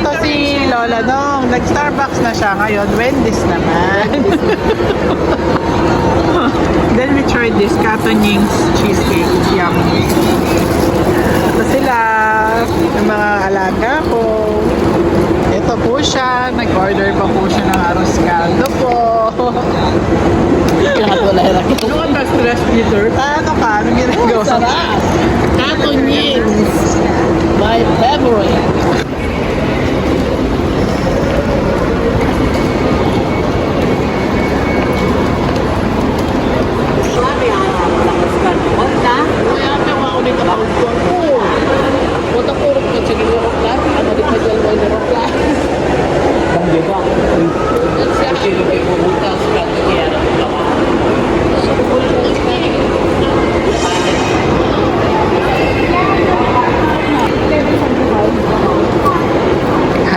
to si Lola Nong. Nag-Starbucks na siya ngayon. Wendy's naman. Then we tried this Katoning's cheesecake. It's yummy. Ito sila. Yung mga alaga ko. Ito po siya. Nag-order pa po siya ng arroz caldo po. Ano ka ba stress eater? Ano ka? Ano ginagawa? Sarap! Katonings! My favorite!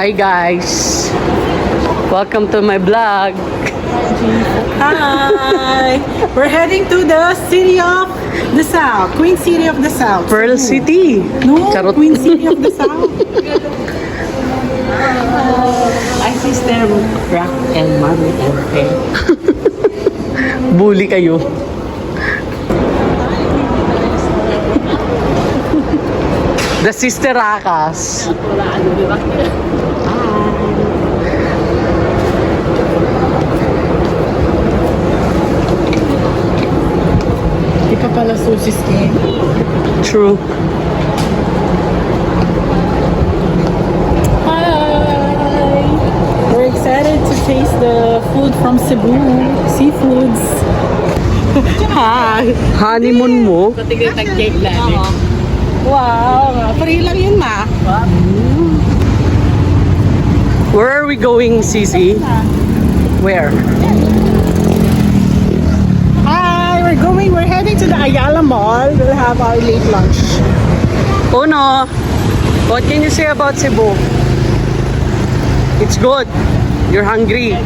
Hi guys! Welcome to my vlog! Hi! We're heading to the city of the South. Queen City of the South. Pearl City! No, Charot. Queen City of the South. My sister rock and marble and hair. Bully kayo. The Sister Rakas. Di pa pala sushi skin. True. Hi! We're excited to taste the food from Cebu. Seafoods. Hi! Honeymoon mo? Patigil tag-cake lang eh. Wow! Free lang yun, ma. Where are we going, Sisi? Where? Hi! We're heading to the Ayala Mall. We'll have our late lunch. Uno, what can you say about Cebu? It's good. You're hungry.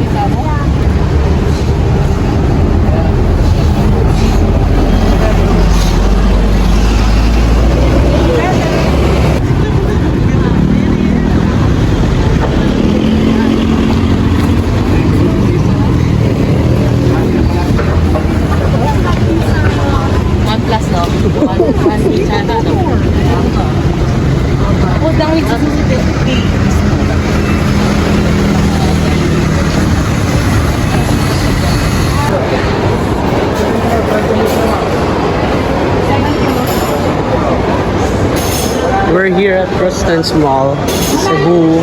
One plus no? One pizza na no? Oh, dahil sa We're here at Crostons Mall, Cebu.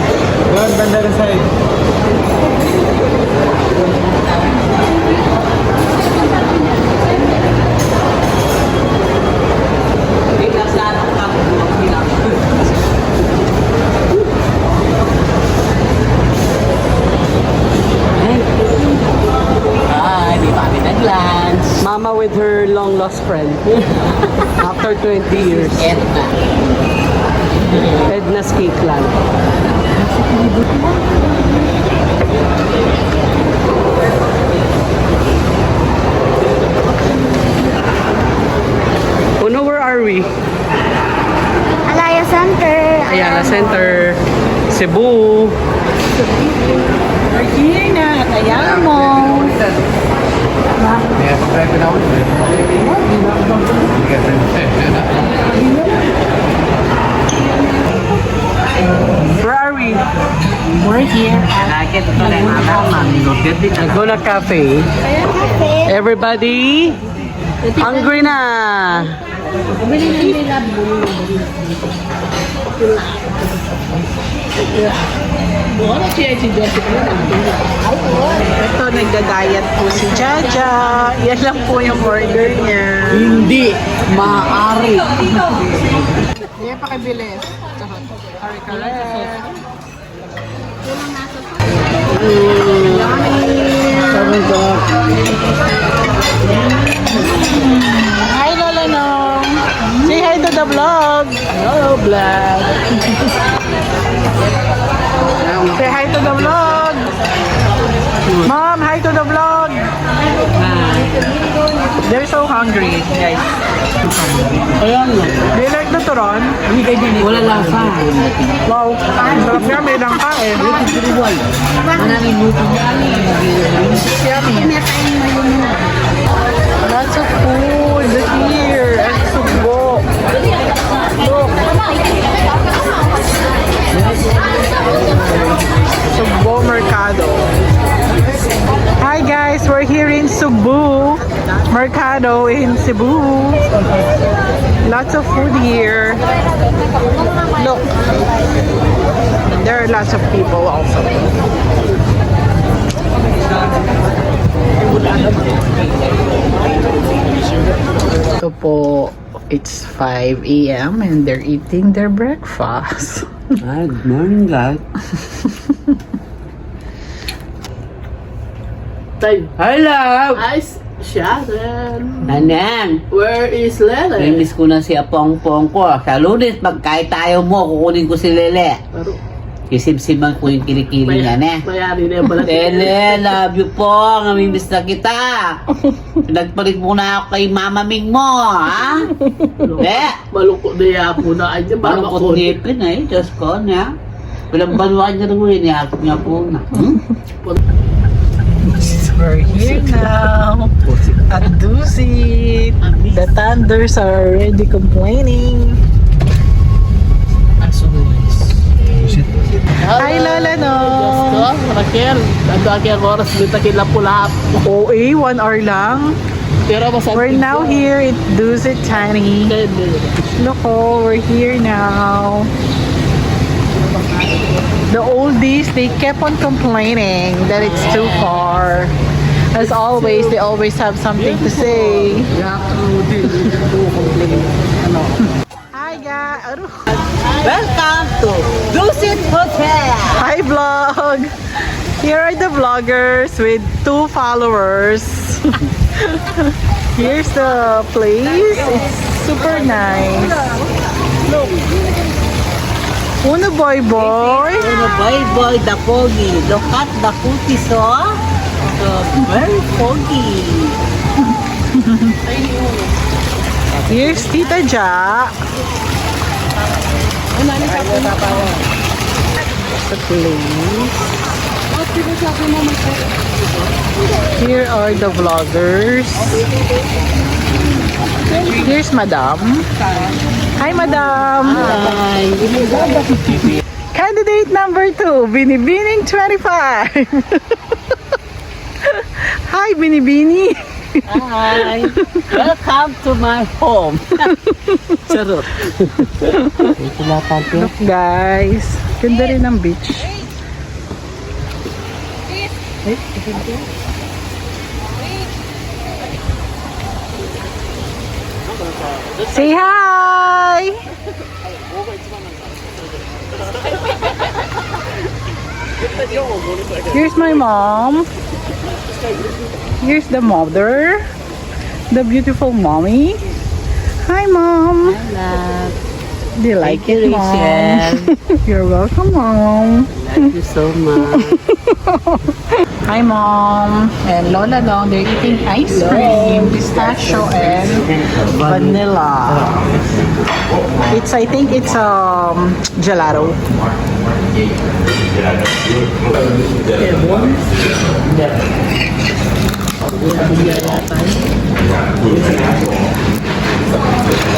Ay, di ba kami nag-lunch? Mama with her long lost friend. After 20 years. Edna. Edna's Cake Land. Uno, where are we? Alaya Center. Ayala Center, Cebu. We're here na at Ayala Mall. Where are we? We're here at Nakit ito lang mga Laguna Cafe. Everybody, hungry na. ito, nagda-diet po si Jaja. Yan lang po yung order niya. Hindi maaari. Yan, pakibilis. Kare-kare. Hi, Lola Nong. Say hi to the vlog. Hello, vlog. Say hi to the vlog. Mom, hi to the vlog. They're so hungry, guys. Ayan nga. Do you like the turon? Wala lasa. Wow, sarap nga, may langka eh. Maraming luto niya. Yummy. Lots of food here at Sugbo. Look. Sugbo Mercado. Hi guys, we're here in Sugbo Mercado in Cebu. Lots of food here. Look. There are lots of people also. Ito po, it's 5 a.m. and they're eating their breakfast. Ah, good morning, guys. Hello! Sharon. Nanang! Where is Lele? Namiss ko na si Apong-Pong ko. Sa Lunes, pagkain tayo mo, kukunin ko si Lele. Kisip-siman ko yung kilikili niya, ne? Mayari na yung balat. Lele, love you po. Namimiss na kita. Nagpalit muna ako kay Mama Ming mo, ha? Malungkot na yan po na. Ay, mama Malungkot ko. ngipin eh. Diyos ko, niya. Walang baluan niya rin. Inihakot niya po na. We're here now at Dusit. The thunders are already complaining. Hi Lola no. Raquel, ang dagi ang oras dito kila pula. OA, 1 hour lang. Pero masakit. We're now here at Dusit Tani. Look, oh, we're here now. The oldies, they kept on complaining that it's too far. As always, they always have something to say. Hi guys! Welcome to Dusit Hotel! Hi vlog! Here are the vloggers with 2 followers. Here's the place. It's super nice. Look. Uno boy boy. Uno boy, the pogi. Look at the cookies, oh. So, very pogi. Here's Tita Ja. The place. Here are the vloggers. Here's Madam. Hi, Madam. Hi. Candidate number 2, Binibining 25. Hi, Binibini. Hi. Welcome to my home. Charot. Look, guys. Ganda rin ng beach. Say hi! Here's my mom. Here's the mother. The beautiful mommy. Hi, mom. Do you like Thank it, you, mom? Rachel. You're welcome, mom. Thank you so much. Hi, mom. And Lola Long, they're eating ice cream, pistachio, and vanilla. I think it's gelato.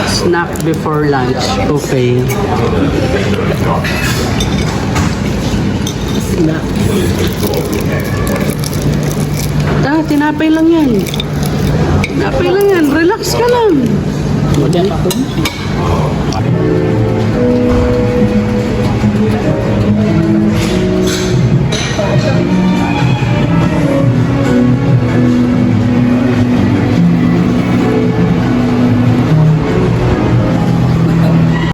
Snack before lunch. Okay. Snack. Tinapay lang yan. Tinapay lang yan. Relax ka lang.